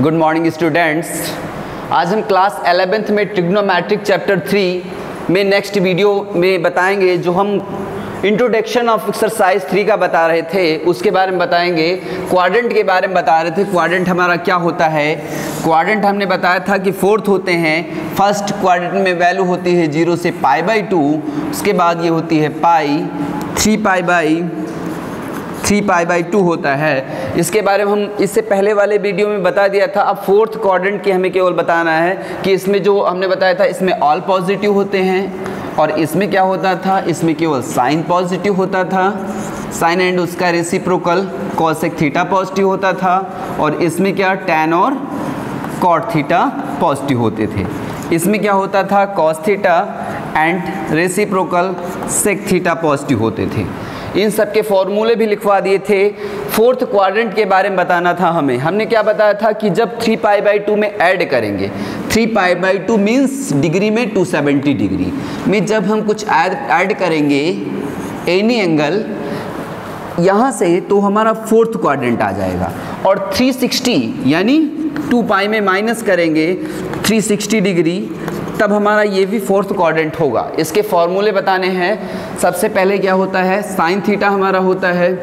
Good morning students. आज हम class 11th में ट्रिग्नोमेट्रिक चैप्टर 3 में नेक्स्ट वीडियो में बताएंगे। जो हम इंट्रोडक्शन ऑफ एक्सरसाइज 3 का बता रहे थे उसके बारे में बताएंगे। क्वाड्रेंट के बारे में बता रहे थे। क्वाड्रेंट हमारा क्या होता है? क्वाड्रेंट हमने बताया था कि 4 होते हैं। फर्स्ट क्वाड्रेंट में वैल्यू होती है 0 से π/2, उसके बाद ये होती है पाई, 3π/2 होता है। इसके बारे में हम इससे पहले वाले वीडियो में बता दिया था। अब 4th क्वाड्रेंट की हमें केवल बताना है कि इसमें जो हमने बताया था इसमें ऑल पॉजिटिव होते हैं और इसमें क्या होता था, इसमें केवल साइन पॉजिटिव होता था, साइन एंड उसका रेसिप्रोकल कॉसेक थीटा पॉजिटिव होता था, और इसमें क्या टैन और कॉट थीटा पॉजिटिव होते थे। इसमें क्या होता था, cos theta and reciprocal sec theta positive होते थे। इन सब के फॉर्मूले भी लिखवा दिए थे। 4th क्वाड्रेंट के बारे में बताना था हमें। हमने क्या बताया था कि जब 3π/2 में ऐड करेंगे, 3π/2 मीन्स डिग्री में 270 डिग्री में जब हम कुछ ऐड करेंगे एनी एंगल यहाँ से, तो हमारा 4th क्वाड्रेंट आ जाएगा। और 360 यानी 2π में माइनस करेंगे 360 डिग्री, तब हमारा ये भी 4th क्वाड्रेंट होगा। इसके फॉर्मूले बताने हैं। सबसे पहले क्या होता है, साइन थीटा हमारा होता है,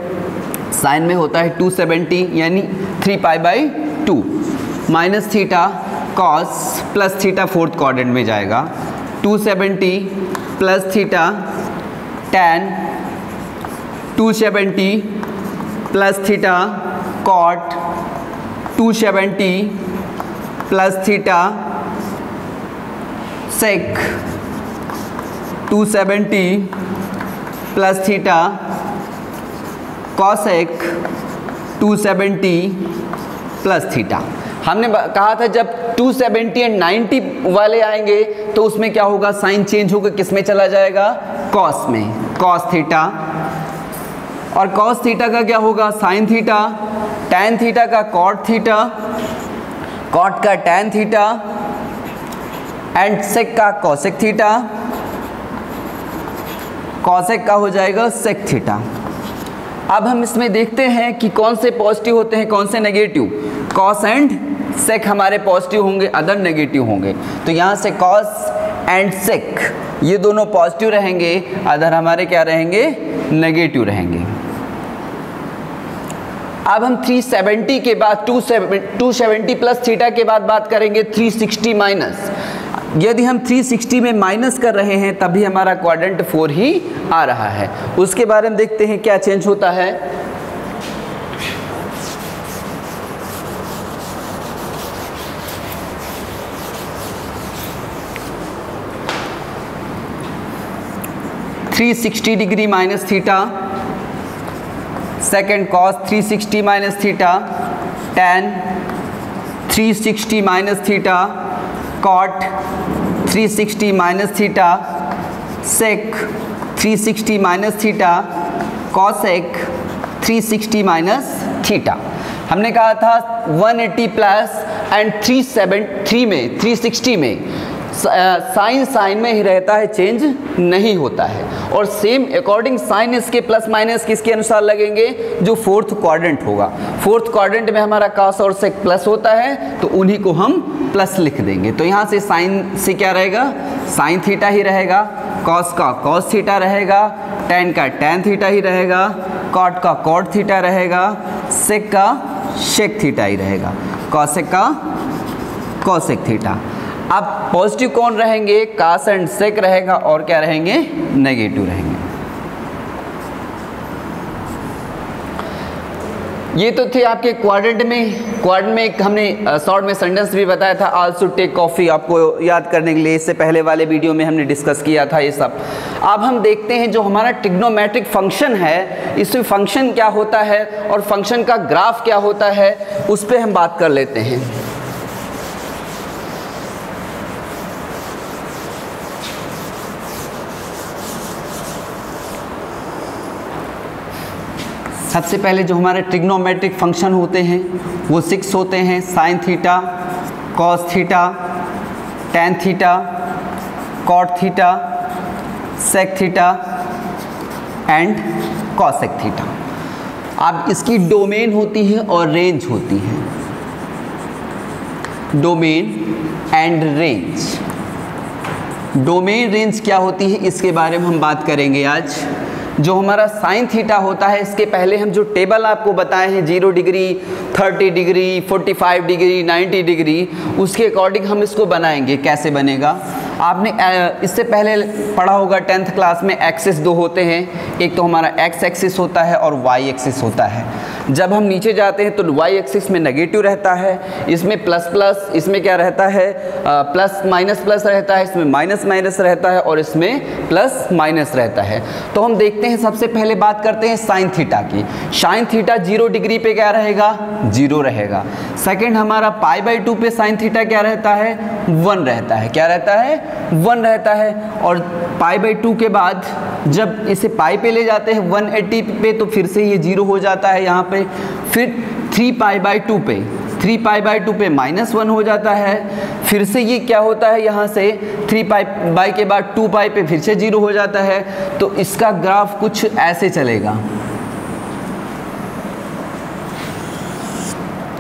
साइन में होता है 270 यानी 3π/2 minus theta cos plus theta 4th quadrant में जाएगा, 270 plus theta tan, 270 plus theta cot, 270 plus theta sec, 270 plus theta cosec, 270 plus theta. हमने कहा था जब 270 एंड 90 वाले आएंगे तो उसमें क्या होगा, साइन चेंज होकर किस में चला जाएगा, कॉस में, कॉस थीटा। और कॉस थीटा का क्या होगा, साइन थीटा, टैन थीटा का कॉट थीटा, कॉट का टैन थीटा एंड सेक का कॉसेक थीटा, कॉसेक का हो जाएगा सेक थीटा। अब हम इसमें देखते हैं कि कौन से पॉजिटिव होते हैं, कौन से नेगेटिव। कॉस एंड सेक हमारे पॉजिटिव होंगे, अदर नेगेटिव होंगे। तो यहाँ से कॉस एंड सेक ये दोनों पॉजिटिव रहेंगे, अदर हमारे क्या रहेंगे, नेगेटिव रहेंगे। अब हम 370 के बाद 270 प्लस थीटा के बाद बात करेंगे 360 माइनस। यदि हम 360 में माइनस कर रहे हैं तभी हमारा क्वाड्रेंट 4 ही आ रहा है। उसके बारे में देखते हैं क्या चेंज होता है। (360 degree minus theta, second cos 360 minus theta, tan 360 minus theta, cot 360 minus theta, sec 360 minus theta, cosec 360 minus theta. हमने कहा था 180 प्लस एंड 360 में साइन में ही रहता है, चेंज नहीं होता है। और सेम अकॉर्डिंग साइन इसके प्लस माइनस किसके अनुसार लगेंगे, जो 4th क्वाड्रेंट होगा। 4th क्वाड्रेंट में हमारा कॉस और सेक प्लस होता है तो उन्हीं को हम प्लस लिख देंगे। तो यहाँ से साइन से क्या रहेगा, साइन थीटा ही रहेगा, कॉस का कॉस थीटा रहेगा, टैन का टैन थीटा ही रहेगा, कॉट का कॉट थीटा रहेगा, सेक का सेक थीटा ही रहेगा, कॉसेक का कॉसेक थीटा। अब पॉजिटिव कौन रहेंगे, कॉस एंड सेक रहेगा, और क्या रहेंगे, नेगेटिव रहेंगे। ये तो थे आपके क्वाड्रेंट में एक हमने शॉर्ट में सेंटेंस भी बताया था, आल्सो टेक कॉफ़ी, आपको याद करने के लिए। इससे पहले वाले वीडियो में हमने डिस्कस किया था ये सब। अब हम देखते हैं जो हमारा ट्रिग्नोमेट्रिक फंक्शन है, इसमें फंक्शन क्या होता है और फंक्शन का ग्राफ क्या होता है, उस पर हम बात कर लेते हैं। सबसे पहले जो हमारे ट्रिग्नोमेट्रिक फंक्शन होते हैं वो 6 होते हैं, sine theta, cos theta, tan theta, cot theta, sec theta and cosec theta. अब इसकी डोमेन होती है और रेंज होती है। Domain and range. Domain range क्या होती है इसके बारे में हम बात करेंगे आज। जो हमारा साइन थीटा होता है, इसके पहले हम जो टेबल आपको बताए हैं 0 डिग्री, 30 डिग्री, 45 डिग्री, 90 डिग्री, उसके अकॉर्डिंग हम इसको बनाएंगे। कैसे बनेगा, आपने इससे पहले पढ़ा होगा 10th क्लास में एक्सिस दो होते हैं, एक तो हमारा एक्स एक्सिस होता है और वाई एक्सिस होता है। जब हम नीचे जाते हैं तो वाई एक्सिस में नेगेटिव रहता है, इसमें प्लस प्लस, इसमें क्या रहता है प्लस माइनस प्लस रहता है, इसमें माइनस माइनस रहता है और इसमें प्लस माइनस रहता है। तो हम देखते हैं, सबसे पहले बात करते हैं साइन थीटा की। साइन थीटा 0 डिग्री पे क्या रहेगा, 0 रहेगा। सेकंड हमारा पाई बाई 2 पे साइन थीटा क्या रहता है, 1 रहता है। क्या रहता है, 1 रहता है। और पाई बाई 2 के बाद जब इसे पाई पे ले जाते हैं 180 पे तो फिर से ये 0 हो जाता है यहाँ पे। फिर 3 पाई बाई 2 पे, 3 पाई बाई 2 पे -1 हो जाता है। फिर से ये क्या होता है, यहाँ से 3 पाई बाई के बाद 2 पाई पे फिर से 0 हो जाता है। तो इसका ग्राफ कुछ ऐसे चलेगा,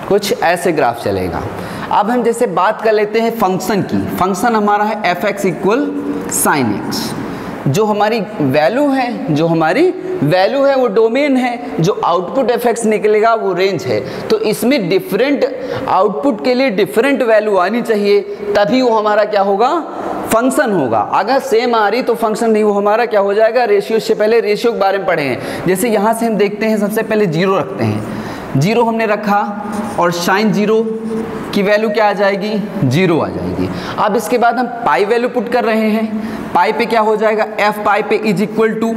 कुछ ऐसे ग्राफ चलेगा। अब हम जैसे बात कर लेते हैं फंक्शन की। फंक्शन हमारा है f(x) इक्वल साइन एक्स। जो हमारी वैल्यू है वो डोमेन है, जो आउटपुट f(x) निकलेगा वो रेंज है। तो इसमें डिफरेंट आउटपुट के लिए डिफरेंट वैल्यू आनी चाहिए, तभी वो हमारा क्या होगा, फंक्शन होगा। अगर सेम आ रही तो फंक्शन नहीं, वो हमारा क्या हो जाएगा, रेशियो। से पहले रेशियो के बारे में पढ़े हैं। जैसे यहाँ से हम देखते हैं, सबसे पहले 0 रखते हैं, 0 हमने रखा और साइन 0 की वैल्यू क्या आ जाएगी, 0 आ जाएगी। अब इसके बाद हम पाई वैल्यू पुट कर रहे हैं। पाई पे क्या हो जाएगा, f पाई पे is equal to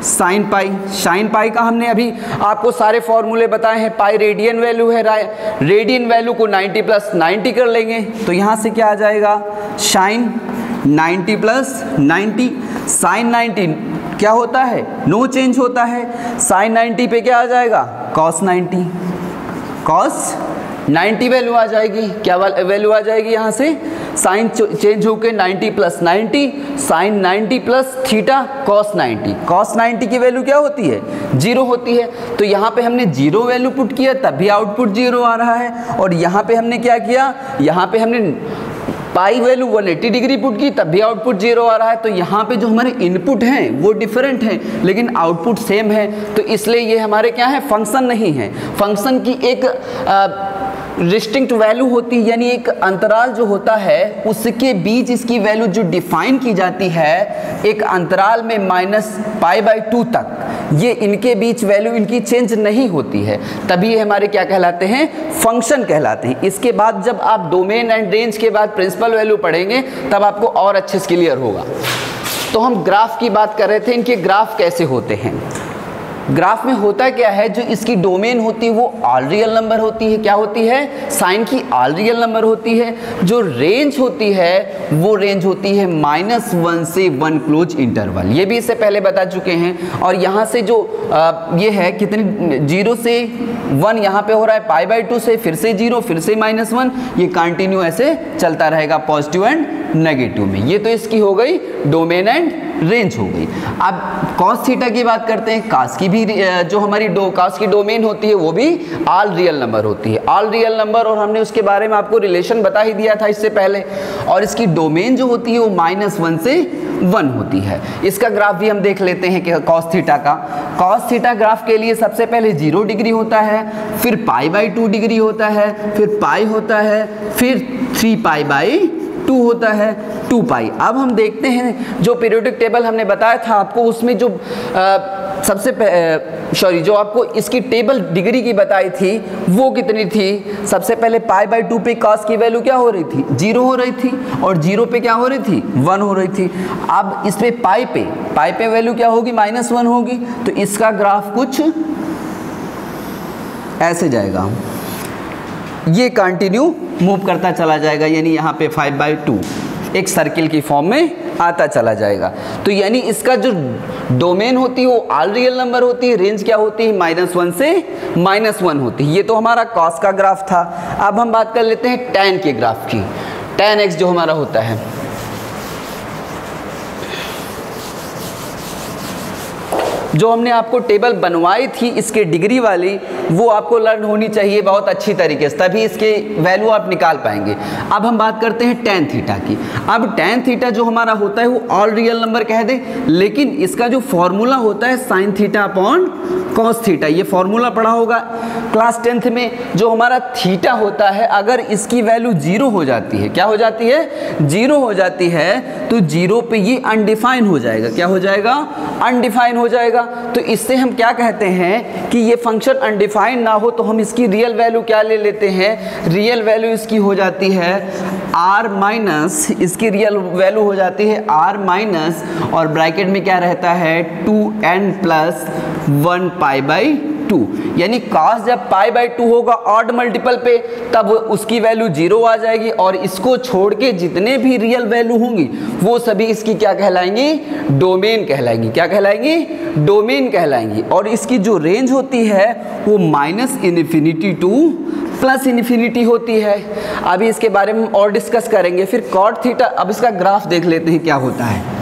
sine pi. Sine pi का हमने अभी आपको सारे फॉर्मूले बताए हैं। पाई रेडियन वैल्यू है, रेडियन वैल्यू को 90 प्लस 90 कर लेंगे तो यहाँ से क्या आ जाएगा, साइन 90 प्लस 90। साइन 90 क्या होता है, नो चेंज होता है। साइन 90 पे क्या आ जाएगा, कॉस 90। कॉस 90 वैल्यू आ जाएगी। क्या वैल्यू आ जाएगी, यहाँ से साइन चेंज होकर 90 plus 90, sine 90 plus theta cos 90। Cos 90 की वैल्यू क्या होती है, 0 होती है। तो यहाँ पे हमने 0 वैल्यू पुट किया तभी आउटपुट 0 आ रहा है। और यहाँ पे हमने क्या किया, यहाँ पे हमने पाई वैल्यू 180 डिग्री पुट की तब भी आउटपुट 0 आ रहा है। तो यहाँ पे जो हमारे इनपुट हैं वो डिफरेंट हैं लेकिन आउटपुट सेम है, तो इसलिए ये हमारे क्या है, फंक्शन नहीं है। फंक्शन की एक डिस्टिंक्ट वैल्यू होती है, यानी एक अंतराल जो होता है उसके बीच इसकी वैल्यू जो डिफाइन की जाती है एक अंतराल में -π/2 तक, ये इनके बीच वैल्यू इनकी चेंज नहीं होती है, तभी ये हमारे क्या कहलाते हैं, फंक्शन कहलाते हैं। इसके बाद जब आप डोमेन एंड रेंज के बाद प्रिंसिपल वैल्यू पढ़ेंगे तब आपको और अच्छे से क्लियर होगा। तो हम ग्राफ की बात कर रहे थे, इनके ग्राफ कैसे होते हैं। ग्राफ में होता क्या है, जो इसकी डोमेन होती है वो ऑल रियल नंबर होती है। क्या होती है, साइन की ऑल रियल नंबर होती है। जो रेंज होती है वो रेंज होती है -1 से 1 क्लोज इंटरवल, ये भी इससे पहले बता चुके हैं। और यहाँ से जो ये है कितने, 0 से 1 यहाँ पे हो रहा है, π/2 से फिर से 0 फिर से -1, ये कंटिन्यू ऐसे चलता रहेगा पॉजिटिव एंड नेगेटिव में। ये तो इसकी हो गई डोमेन एंड रेंज हो गई। अब कॉस थीटा की बात करते हैं। कॉस की भी जो हमारी कॉस की डोमेन होती है वो भी ऑल रियल नंबर होती है, ऑल रियल नंबर, और हमने उसके बारे में आपको रिलेशन बता ही दिया था इससे पहले। और इसकी डोमेन जो होती है वो -1 से 1 होती है। इसका ग्राफ भी हम देख लेते हैं कि कॉस थीटा का। कॉस थीटा ग्राफ के लिए सबसे पहले 0 डिग्री होता है, फिर π/2 डिग्री होता है, फिर पाई होता है, फिर 3π/2 होता है, 2π। अब हम देखते हैं जो पीरियोडिक टेबल हमने बताया था आपको, उसमें जो जो आपको इसकी टेबल डिग्री की बताई थी वो कितनी थी। सबसे पहले π/2 पे कॉस की वैल्यू क्या हो रही थी, 0 हो रही थी, और 0 पे क्या हो रही थी, 1 हो रही थी। अब इसमें पाई पे वैल्यू क्या होगी, -1 होगी। तो इसका ग्राफ कुछ ऐसे जाएगा, ये कंटिन्यू मूव करता चला जाएगा, यानी यहाँ पे 5/2 एक सर्किल की फॉर्म में आता चला जाएगा। तो यानी इसका जो डोमेन होती है वो ऑल रियल नंबर होती है, रेंज क्या होती है, -1 से -1 होती है। ये तो हमारा कॉस का ग्राफ था। अब हम बात कर लेते हैं टैन के ग्राफ की। टैन एक्स जो हमारा होता है, जो हमने आपको टेबल बनवाई थी इसके डिग्री वाली, वो आपको लर्न होनी चाहिए बहुत अच्छी तरीके से, तभी इसके वैल्यू आप निकाल पाएंगे। अब हम बात करते हैं tan थीटा की। अब tan थीटा जो हमारा होता है वो ऑल रियल नंबर कह दे, लेकिन इसका जो फॉर्मूला होता है sin theta upon cos theta, ये फॉर्मूला पढ़ा होगा क्लास 10th में। जो हमारा थीटा होता है अगर इसकी वैल्यू 0 हो जाती है, क्या हो जाती है, 0 हो जाती है, तो 0 पे ये अनडिफाइन हो जाएगा। क्या हो जाएगा, अनडिफाइन हो जाएगा। तो इससे हम क्या कहते हैं कि ये फंक्शन अनडिफाइन ना हो तो हम इसकी रियल वैल्यू क्या ले लेते हैं, रियल वैल्यू इसकी हो जाती है r माइनस, इसकी रियल वैल्यू हो जाती है r माइनस, और ब्रैकेट में क्या रहता है 2n प्लस 1 पाई बाई 2, यानी cos जब पाई बाई 2 होगा ऑड मल्टीपल पे तब उसकी वैल्यू 0 आ जाएगी, और इसको छोड़ के जितने भी रियल वैल्यू होंगी वो सभी इसकी क्या कहलाएंगी, डोमेन कहलाएंगी। क्या कहलाएंगी, डोमेन कहलाएंगी। और इसकी जो रेंज होती है वो -इन्फिनिटी टू प्लस इन्फिनिटी होती है। अभी इसके बारे में और डिस्कस करेंगे। फिर cot थीटा, अब इसका ग्राफ देख लेते हैं क्या होता है।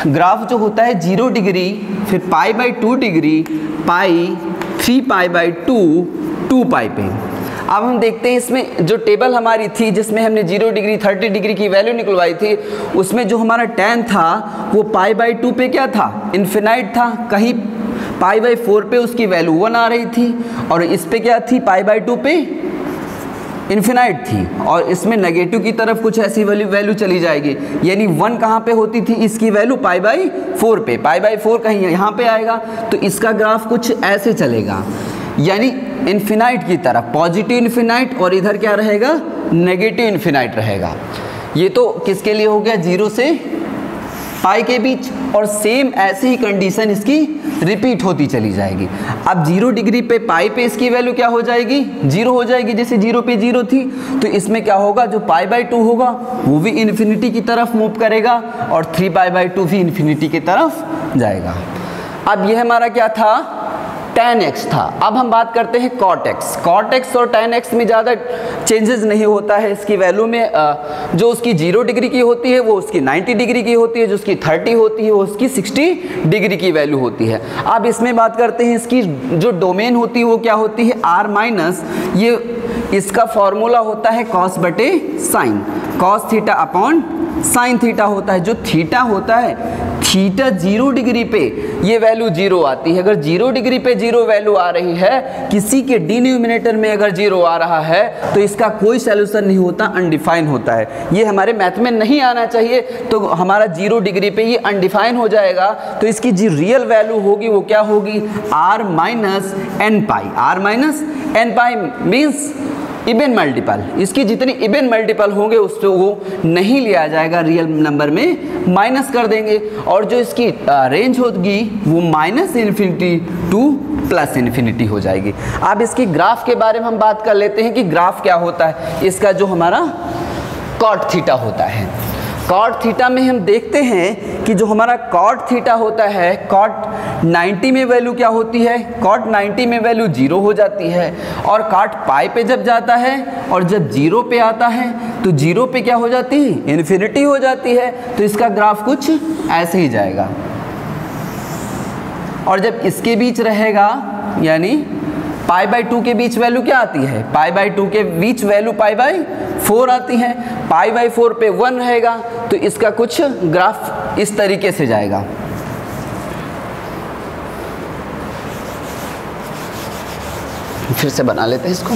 ग्राफ जो होता है 0 डिग्री, फिर pi by 2 degree, pi, 3 pi by 2, 2 पाई पे। अब हम देखते हैं इसमें जो टेबल हमारी थी जिसमें हमने 0 डिग्री 30 डिग्री की वैल्यू निकलवाई थी, उसमें जो हमारा tan था वो पाई बाई 2 पे क्या था, इन्फिनाइट था। कहीं पाई बाई 4 पे उसकी वैल्यू 1 आ रही थी, और इस पे क्या थी, पाई बाई 2 पे इन्फिनाइट थी, और इसमें नेगेटिव की तरफ कुछ ऐसी वैल्यू चली जाएगी। यानी 1 कहाँ पे होती थी, इसकी वैल्यू पाई बाई 4 पे, पाई बाई 4 कहीं यहाँ पे आएगा, तो इसका ग्राफ कुछ ऐसे चलेगा, यानी इन्फिनाइट की तरफ, पॉजिटिव इन्फिनाइट, और इधर क्या रहेगा, नेगेटिव इन्फिनाइट रहेगा। ये तो किसके लिए हो गया, 0 से पाई के बीच, और सेम ऐसी ही कंडीशन इसकी रिपीट होती चली जाएगी। अब 0 डिग्री पे पाई पे इसकी वैल्यू क्या हो जाएगी, 0 हो जाएगी, जैसे 0 पे 0 थी, तो इसमें क्या होगा, जो पाई बाई 2 होगा वो भी इन्फिनिटी की तरफ मूव करेगा, और 3 पाई बाई 2 भी इन्फिनिटी की तरफ जाएगा। अब यह हमारा क्या था, tan x था। अब हम बात करते हैं cot x। cot x और tan x में ज़्यादा चेंजेस नहीं होता है इसकी वैल्यू में। जो उसकी 0 डिग्री की होती है वो उसकी 90 डिग्री की होती है, जो उसकी 30 होती है वो उसकी 60 डिग्री की वैल्यू होती है। अब इसमें बात करते हैं इसकी जो डोमेन होती है वो क्या होती है, r माइनस, ये इसका फॉर्मूला होता है cos बटे sine, cos theta upon sine theta होता है। जो थीटा होता है, थीटा 0 डिग्री पे ये वैल्यू 0 आती है। अगर 0 डिग्री पे 0 वैल्यू आ रही है, किसी के डिनोमिनेटर में अगर 0 आ रहा है तो इसका कोई सॉल्यूशन नहीं होता, अनडिफाइन होता है। ये हमारे मैथ में नहीं आना चाहिए, तो हमारा 0 डिग्री पे ये अनडिफाइन हो जाएगा। तो इसकी जो रियल वैल्यू होगी वो क्या होगी, r minus n pi, r minus n pi means even multiple. इसकी जितनी इवन मल्टीपल होंगे उससे वो नहीं लिया जाएगा, रियल नंबर में माइनस कर देंगे। और जो इसकी रेंज होगी वो -इन्फिनिटी टू प्लस इन्फिनिटी हो जाएगी। अब इसकी ग्राफ के बारे में हम बात कर लेते हैं कि ग्राफ क्या होता है। इसका जो हमारा cot थीटा होता है, cot थीटा में हम देखते हैं कि जो हमारा cot थीटा होता है, cot 90 में वैल्यू क्या होती है, cot 90 में वैल्यू 0 हो जाती है, और cot पाई पे जब जाता है और जब 0 पे आता है तो 0 पे क्या हो जाती है, इन्फिनिटी हो जाती है। तो इसका ग्राफ कुछ ऐसे ही जाएगा। और जब इसके बीच रहेगा, यानी पाई बाई 2 के बीच वैल्यू क्या आती है, पाई बाई 2 के बीच वैल्यू पाई बाई 4 आती है, पाई बाई 4 पे 1 रहेगा, तो इसका कुछ ग्राफ इस तरीके से जाएगा। फिर से बना लेते हैं इसको।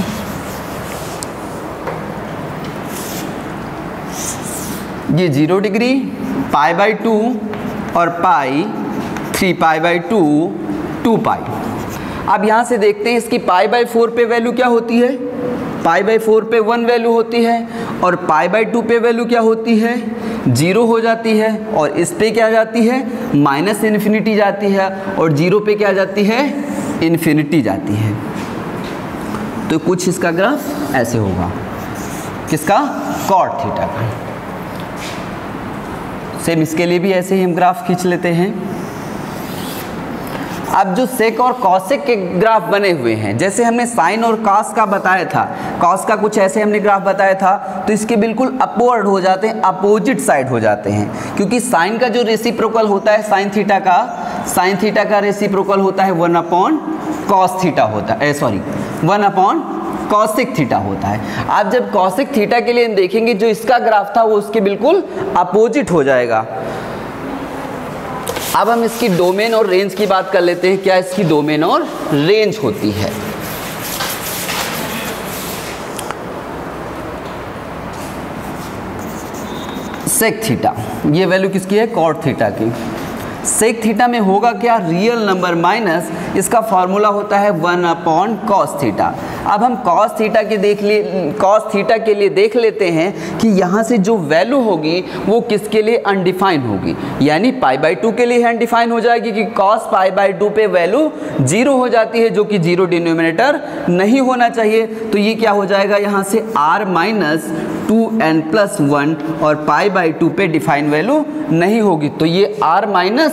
ये 0 डिग्री, पाई बाई 2 और पाई, 3 पाई बाई 2, 2 पाई। अब यहाँ से देखते हैं इसकी पाई बाई 4 पे वैल्यू क्या होती है, पाई बाई 4 पे 1 वैल्यू होती है, और पाई बाई 2 पे वैल्यू क्या होती है, 0 हो जाती है, और इस पे क्या जाती है, माइनस इन्फिनिटी जाती है, और 0 पे क्या जाती है, इन्फिनिटी जाती है। तो कुछ इसका ग्राफ ऐसे होगा, किसका, cot थीटा का। सेम इसके लिए भी ऐसे ही हम ग्राफ खींच लेते हैं। अब जो सेक और कॉसेक के ग्राफ बने हुए हैं, जैसे हमने साइन और कॉस का बताया था, कॉस का कुछ ऐसे हमने ग्राफ बताया था, तो इसके बिल्कुल अपवर्ड हो जाते हैं, अपोजिट साइड हो जाते हैं, क्योंकि साइन का जो रेसिप्रोकल होता है साइन थीटा का, साइन थीटा का रेसिप्रोकल होता है 1 अपॉन कॉस थीटा होता है, 1 अपॉन कॉसिक थीटा होता है। आप जब कॉसिक थीटा के लिए देखेंगे जो इसका ग्राफ था वो उसके बिल्कुल अपोजिट हो जाएगा। अब हम इसकी डोमेन और रेंज की बात कर लेते हैं, क्या इसकी डोमेन और रेंज होती है। सेक थीटा, ये वैल्यू किसकी है, कॉट थीटा की। सेक थीटा में होगा क्या, रियल नंबर माइनस इसका फॉर्मूला होता है 1 अपॉन कॉस थीटा। अब हम कॉस थीटा के लिए देख लेते हैं कि यहाँ से जो वैल्यू होगी वो किसके लिए अनडिफाइन होगी, यानी π/2 के लिए अनडिफाइन हो जाएगी कि cos π/2 पे वैल्यू 0 हो जाती है, जो कि 0 डिनोमिनेटर नहीं होना चाहिए। तो ये क्या हो जाएगा, यहाँ से r माइनस 2n+1 और π/2 पे डिफाइन वैल्यू नहीं होगी, तो ये r माइनस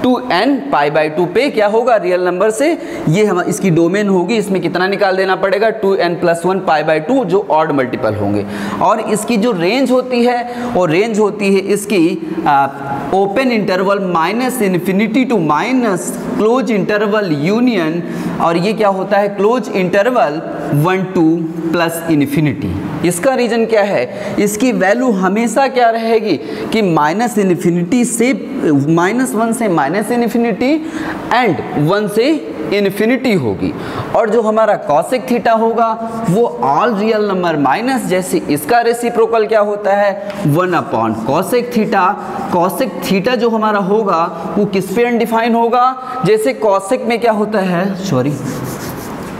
2n π/2 पे क्या होगा, रियल नंबर से ये हम इसकी डोमेन होगी। इसमें कितना निकाल देना पड़ेगा, 2n+1 π/2 जो ऑड मल्टीपल होंगे। और इसकी जो रेंज होती है वो रेंज होती है इसकी open interval -∞ to minus close interval union, और ये क्या होता है, क्लोज इंटरवल 1 to +∞। इसका रीजन क्या है, इसकी वैल्यू हमेशा क्या रहेगी कि -∞ से -1 से -∞ एंड 1 से इन्फिनिटी होगी। और जो हमारा कॉसिक थीटा होगा वो ऑल रियल नंबर माइनस, जैसे इसका रेसिप्रोकल क्या होता है 1 upon cosec theta. Cosec theta जो हमारा होगा वो किस पे अनडिफाइन होगा, जैसे कॉसिक में क्या होता है,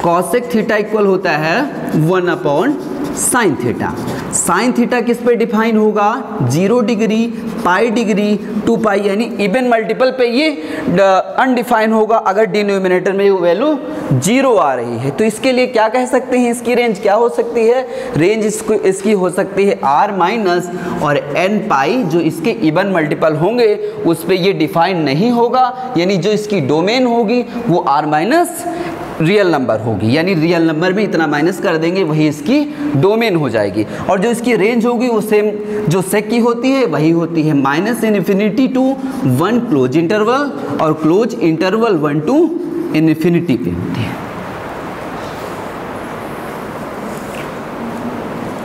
कॉसिक थीटा इक्वल होता है 1 upon sine theta. Sine theta किस पे डिफाइन होगा, 0 डिग्री, पाई डिग्री, 2 पाई, यानी इवन मल्टीपल पे ये अनडिफाइन होगा अगर डिनोमिनेटर में वैल्यू 0 आ रही है। तो इसके लिए क्या कह सकते हैं, इसकी रेंज क्या हो सकती है, रेंज इसकी हो सकती है r माइनस और n पाई, जो इसके इवन मल्टीपल होंगे उस पे ये डिफाइन नहीं होगा, यानी जो इसकी डोमेन होगी वो r माइनस रियल नंबर होगी, यानी रियल नंबर में इतना माइनस कर देंगे वही इसकी डोमेन हो जाएगी। और जो इसकी रेंज होगी वो सेम जो सेक की होती है वही होती है -∞ टू 1 क्लोज इंटरवल, और क्लोज इंटरवल 1 to ∞ पे होती है।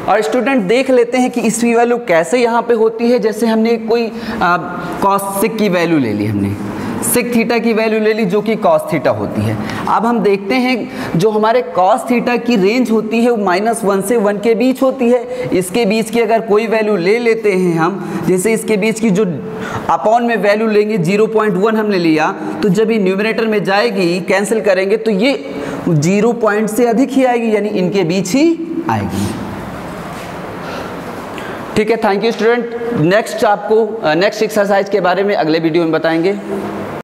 और स्टूडेंट देख लेते हैं कि इसकी वैल्यू कैसे यहाँ पे होती है। जैसे हमने कोई कॉस सेक की वैल्यू ले ली, हमने सेक थीटा की वैल्यू ले ली जो कि कॉस थीटा होती है। अब हम देखते हैं जो हमारे कॉस थीटा की रेंज होती है वो -1 से 1 के बीच होती है। इसके बीच की अगर कोई वैल्यू ले लेते हैं हम, जैसे इसके बीच की जो अपॉन में वैल्यू लेंगे 0.1 हमने लिया, तो जब ये न्यूमरेटर में जाएगी कैंसिल करेंगे तो ये 0 पॉइंट से अधिक ही आएगी, यानी इनके बीच ही आएगी। ठीक है, thank you student. Next exercise के बारे में अगले वीडियो में बताएंगे।